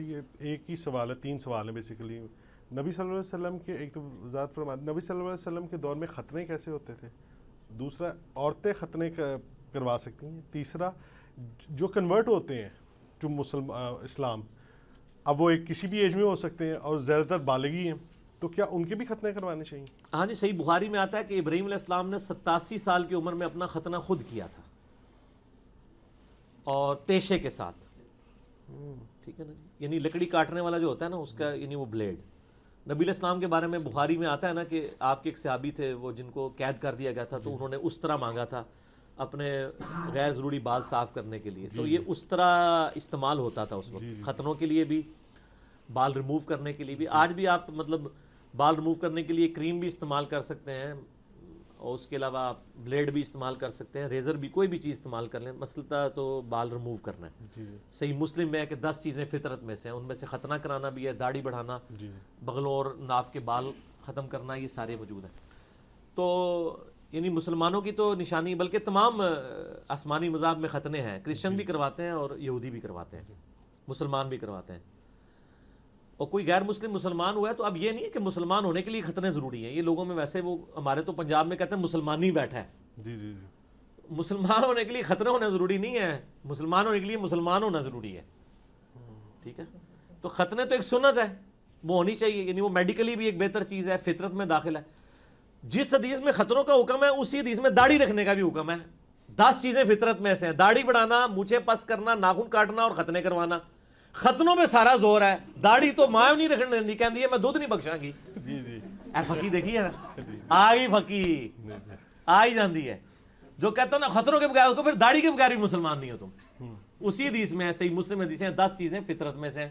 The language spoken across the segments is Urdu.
یہ ایک ہی سوال ہے، 3 سوال ہیں بیسیکلی. نبی صلی اللہ علیہ وسلم کے ایک تو ذات فرماتے نبی صلی اللہ علیہ وسلم کے دور میں ختنے کیسے ہوتے تھے؟ دوسرا عورتیں ختنے کروا سکتی ہیں؟ تیسرا جو کنورٹ ہوتے ہیں ٹو اسلام، اب وہ ایک کسی بھی ایج میں ہو سکتے ہیں اور زیادہ تر بالغی ہیں، تو کیا ان کے بھی ختنے کروانے چاہیے؟ ہاں جی، صحیح بخاری میں آتا ہے کہ ابراہیم علیہ السلام نے 87 سال کی عمر میں اپنا ختنہ خود کیا تھا اور تیشے کے ساتھ. ٹھیک ہے نا جی، یعنی لکڑی کاٹنے والا جو ہوتا ہے نا اس کا، یعنی وہ بلیڈ. نبی علیہ السلام کے بارے میں بخاری میں آتا ہے نا کہ آپ کے ایک صحابی تھے وہ جن کو قید کر دیا گیا تھا، تو انہوں نے اس طرح مانگا تھا اپنے غیر ضروری بال صاف کرنے کے لیے. تو یہ اس طرح استعمال ہوتا تھا اس وقت، ختنوں کے لیے بھی، بال ریموو کرنے کے لیے بھی. آج بھی آپ مطلب بال ریموو کرنے کے لیے کریم بھی استعمال کر سکتے ہیں، اور اس کے علاوہ آپ بلیڈ بھی استعمال کر سکتے ہیں، ریزر بھی، کوئی بھی چیز استعمال کر لیں. مسئلہ تو بال ریموو کرنا ہے. صحیح مسلم میں ہے کہ 10 چیزیں فطرت میں سے ہیں، ان میں سے ختنہ کرانا بھی ہے، داڑھی بڑھانا، بغلوں اور ناف کے بال ختم کرنا، یہ سارے موجود ہیں. تو یعنی مسلمانوں کی تو نشانی، بلکہ تمام آسمانی مذاہب میں ختنے ہیں. کرسچن بھی کرواتے ہیں اور یہودی بھی کرواتے ہیں، مسلمان بھی کرواتے ہیں. اور کوئی غیر مسلم مسلمان ہوا ہے تو اب یہ نہیں ہے کہ مسلمان ہونے کے لیے ختنے ضروری ہیں. یہ لوگوں میں ویسے، وہ ہمارے تو پنجاب میں کہتے ہیں مسلمان ہی بیٹھا ہے. جی جی جی. مسلمان ہونے کے لیے ختنے ہونا ضروری نہیں ہے، مسلمان ہونے کے لیے مسلمان ہونا ضروری ہے. ٹھیک ہے، تو ختنے تو ایک سنت ہے، وہ ہونی چاہیے، یعنی وہ میڈیکلی بھی ایک بہتر چیز ہے، فطرت میں داخل ہے. جس حدیث میں ختنوں کا حکم ہے اسی حدیث میں داڑھی رکھنے کا بھی حکم ہے. 10 چیزیں فطرت میں سے ہیں، داڑھی بڑھانا، مونچھیں پس کرنا، ناخن کاٹنا اور ختنے کروانا. ختنوں میں سارا زور ہے، داڑھی تو ماں نہیں رکھنے دینی، کہندی ہے میں دودھ نہیں بخشاں گی. جی جی. اے پھکی دیکھی ہے نا، آئی پھکی آئی جاندی ہے. جو کہتا ہے نا ختنوں کے بغیر، اس کو پھر داڑھی کے بغیر بھی مسلمان نہیں ہو تم. اسی حدیث میں ہے، صحیح مسلم حدیث ہیں، 10 چیزیں فطرت میں سے ہیں.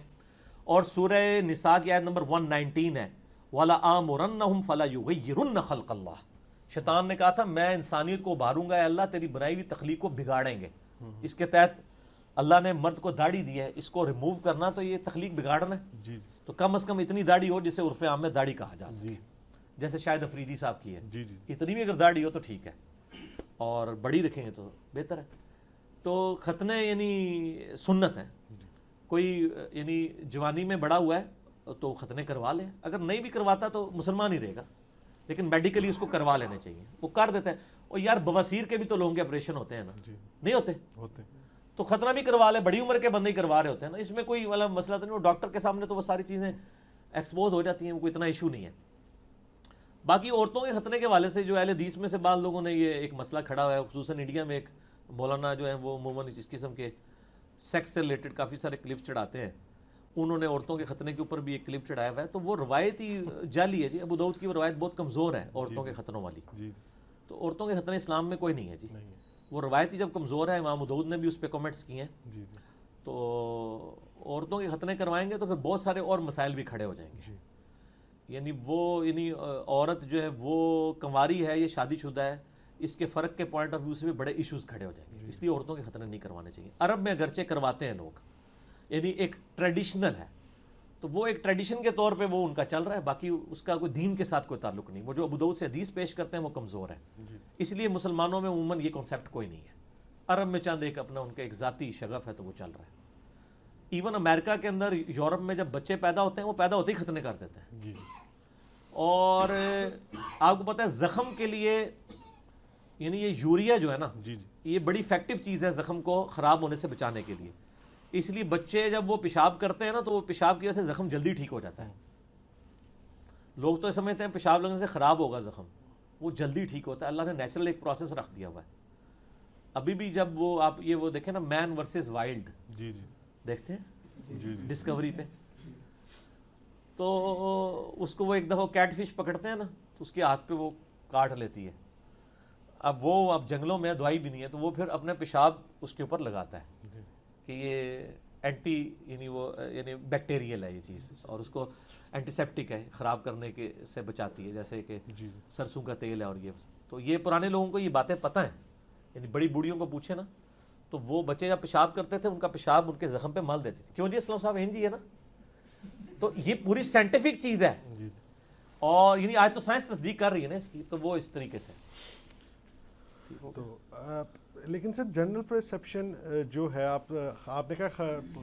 اور سورہ نساء کی آیت نمبر 119 ہے، وَلَآمُرَنَّهُمْ فَلَا يُغَيِّرُنَّ خَلْقَ اللَّهِ. شیطان نے کہا تھا میں انسانیت کو ابھاروں گا، اے اللہ تیری بنائی ہوئی تخلیق کو بگاڑیں گے. اس کے تحت اللہ نے مرد کو داڑھی دی ہے، اس کو ریموو کرنا تو یہ تخلیق بگاڑنا ہے. جی تو کم از کم اتنی داڑھی ہو جسے عرف عام میں داڑھی کہا جا سکے، جیسے شاہد افریدی صاحب کی ہے. جی جی. اتنی بھی اگر داڑھی ہو تو ٹھیک ہے، اور بڑی رکھیں گے تو بہتر ہے. تو ختنے یعنی سنت ہیں. کوئی یعنی جوانی میں بڑا ہوا ہے تو ختنے کروا لے، اگر نہیں بھی کرواتا تو مسلمان ہی رہے گا، لیکن میڈیکلی اس کو کروا لینے چاہیے. وہ کر دیتا ہے. اور یار بواسیر کے بھی تو لوگوں کے آپریشن ہوتے ہیں نا، نہیں ہوتے؟ ہوتے. تو ختنہ بھی کروا لے، بڑی عمر کے بندے ہی کروا رہے ہوتے ہیں نا، اس میں کوئی والا مسئلہ تو نہیں. وہ ڈاکٹر کے سامنے تو وہ ساری چیزیں ایکسپوز ہو جاتی ہیں، وہ کوئی اتنا ایشو نہیں ہے. باقی عورتوں کے ختنے کے حوالے سے جو اہل حدیث میں سے بعض لوگوں نے یہ ایک مسئلہ کھڑا ہوا ہے، خصوصاً انڈیا میں ایک مولانا جو ہیں وہ عموماً اس قسم کے سیکس سے ریلیٹڈ کافی سارے کلپ چڑھاتے ہیں. انہوں نے عورتوں کے ختنے کے اوپر بھی ایک کلپ چڑھایا ہوا ہے، تو وہ روایت ہی جعلی ہے جی. ابو داؤد کی وہ روایت بہت کمزور ہے عورتوں کے ختنوں والی. تو عورتوں کے ختنے اسلام میں کوئی نہیں ہے جی، وہ روایت ہی جب کمزور ہے. امام ابو داؤد نے بھی اس پہ کمنٹس کیے ہیں. تو عورتوں کے ختنے کروائیں گے تو پھر بہت سارے اور مسائل بھی کھڑے ہو جائیں گے. یعنی وہ عورت جو ہے وہ کنواری ہے، یہ شادی شدہ ہے، اس کے فرق کے پوائنٹ آف ویو سے بھی بڑے ایشوز کھڑے ہو جائیں گے. اس لیے عورتوں کے ختنے نہیں کروانے چاہیے. عرب میں اگرچہ کرواتے ہیں لوگ، یعنی ایک ٹریڈیشنل ہے، تو وہ ایک ٹریڈیشن کے طور پہ وہ ان کا چل رہا ہے، باقی اس کا کوئی دین کے ساتھ کوئی تعلق نہیں. وہ جو ابو داؤد سے حدیث پیش کرتے ہیں وہ کمزور ہے، اس لیے مسلمانوں میں عموماً یہ کنسیپٹ کوئی نہیں ہے. عرب میں چاند ایک اپنا ان کا ایک ذاتی شغف ہے تو وہ چل رہا ہے. ایون امریکہ کے اندر، یورپ میں جب بچے پیدا ہوتے ہیں وہ پیدا ہوتے ہی ختنے کر دیتے ہیں. اور آپ کو پتہ ہے زخم کے لیے، یعنی یہ یوریا جو ہے نا، یہ بڑی افیکٹو چیز ہے زخم کو خراب ہونے سے بچانے کے لیے. اس لیے بچے جب وہ پیشاب کرتے ہیں نا تو وہ پیشاب کی وجہ سے زخم جلدی ٹھیک ہو جاتا ہے. لوگ تو سمجھتے ہیں پیشاب لگنے سے خراب ہوگا زخم، وہ جلدی ٹھیک ہوتا ہے. اللہ نے نیچرل ایک پروسیس رکھ دیا ہوا ہے. ابھی بھی جب وہ آپ یہ وہ دیکھیں نا، مین ورسز وائلڈ دیکھتے ہیں ڈسکوری پہ، تو اس کو وہ ایک دفعہ کیٹ فش پکڑتے ہیں نا تو اس کے ہاتھ پہ وہ کاٹ لیتی ہے. اب وہ اب جنگلوں میں دوائی بھی نہیں ہے، تو وہ پھر اپنے پیشاب اس کے اوپر لگاتا ہے کہ یہ اینٹی یعنی بیکٹیریل ہے یہ چیز، اور اس کو اینٹی سیپٹک ہے، خراب کرنے کے سے بچاتی ہے، جیسے کہ سرسوں کا تیل ہے. اور یہ تو یہ پرانے لوگوں کو یہ باتیں پتہ ہیں، یعنی بڑی بوڑھیوں کو پوچھے نا تو وہ بچے جب پیشاب کرتے تھے ان کا پیشاب ان کے زخم پہ مل دیتی تھی. کیوں جی اسلام صاحب ہیں جی ہے نا. تو یہ پوری سائنٹیفک چیز ہے، اور یعنی آج تو سائنس تصدیق کر رہی ہے نا اس کی، تو وہ اس طریقے سے. تو لیکن سر جنرل پرسیپشن جو ہے آپ نے کہا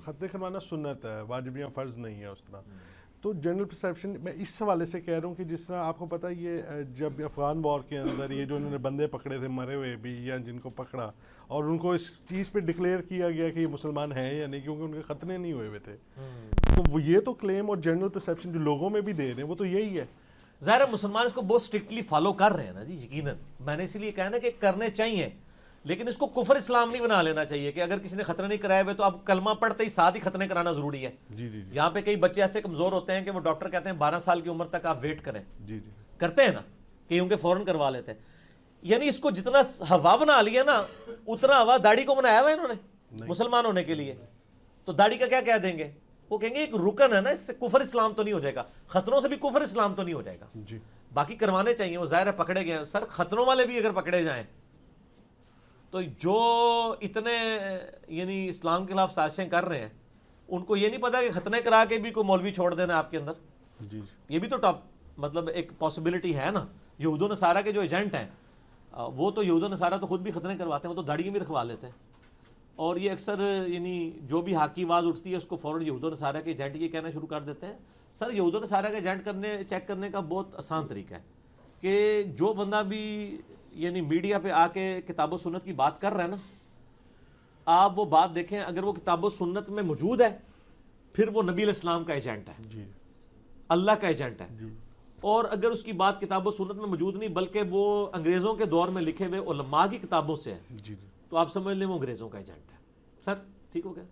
ختنہ کروانا سنت ہے، واجب یا فرض نہیں ہے اس طرح، تو جنرل پرسیپشن میں اس حوالے سے کہہ رہا ہوں کہ جس طرح آپ کو پتہ یہ جب افغان وار کے اندر یہ جو انہوں نے بندے پکڑے تھے مرے ہوئے بھی یا جن کو پکڑا اور ان کو اس چیز پہ ڈکلیئر کیا گیا کہ یہ مسلمان ہیں یا نہیں کیونکہ ان کے ختنے نہیں ہوئے تھے، تو وہ یہ تو کلیم اور جنرل پرسیپشن جو لوگوں میں بھی دے رہے ہیں وہ تو یہی ہے. ظاہر ہے مسلمان اس کو بہت اسٹرکٹلی فالو کر رہے ہیں نا جی، یقیناً میں نے اسی لیے کہا نا کہ کرنے چاہیے، لیکن اس کو کفر اسلام نہیں بنا لینا چاہیے کہ اگر کسی نے ختنہ نہیں کرائے ہوئے تو اب کلمہ پڑھتے ہی ساتھ ہی ختنے کرانا ضروری ہے. جی جی یہاں پہ کئی بچے ایسے کمزور ہوتے ہیں کہ وہ ڈاکٹر کہتے ہیں 12 سال کی عمر تک آپ ویٹ کریں، جی جی کرتے ہیں نا کیوں کہ فوراً کروا لیتے ہیں. یعنی اس کو جتنا ہوا بنا لیا نا اتنا ہوا داڑھی کو بنایا ہوا انہوں نے مسلمان ہونے کے لیے، تو داڑھی کا کیا کہہ دیں گے؟ وہ کہیں گے ایک رکن ہے نا، اس سے کفر اسلام تو نہیں ہو جائے گا، ختنوں سے بھی کفر اسلام تو نہیں ہو جائے گا. جی باقی کروانے چاہیے، وہ ظاہر ہے پکڑے گئے سر، ختنوں والے بھی اگر پکڑے جائیں تو جو اتنے یعنی اسلام کے خلاف سازشیں کر رہے ہیں ان کو یہ نہیں پتا کہ ختنے کرا کے بھی کوئی مولوی چھوڑ دینا آپ کے اندر. جی یہ بھی تو ٹاپ مطلب ایک پاسبلٹی ہے نا. یہود و نصارہ کے جو ایجنٹ ہیں وہ تو یہود و نصارہ تو خود بھی ختنے کرواتے ہیں، وہ تو داڑھی بھی رکھوا لیتے ہیں، اور یہ اکثر یعنی جو بھی حق کی آواز اٹھتی ہے اس کو فوراً یہود و نصارہ کے ایجنٹ یہ کہنا شروع کر دیتے ہیں. سر یہود و نصارہ کا ایجنٹ چیک کرنے کا بہت آسان طریقہ ہے کہ جو بندہ بھی یعنی میڈیا پہ آ کے کتاب و سنت کی بات کر رہا ہے نا، آپ وہ بات دیکھیں، اگر وہ کتاب و سنت میں موجود ہے پھر وہ نبی علیہ السلام کا ایجنٹ ہے، جی اللہ کا ایجنٹ ہے. جی اور اگر اس کی بات کتاب و سنت میں موجود نہیں بلکہ وہ انگریزوں کے دور میں لکھے ہوئے علماء کی کتابوں سے ہے جی تو آپ سمجھ لیں وہ انگریزوں کا ایجنٹ ہے. سر ٹھیک ہو گیا.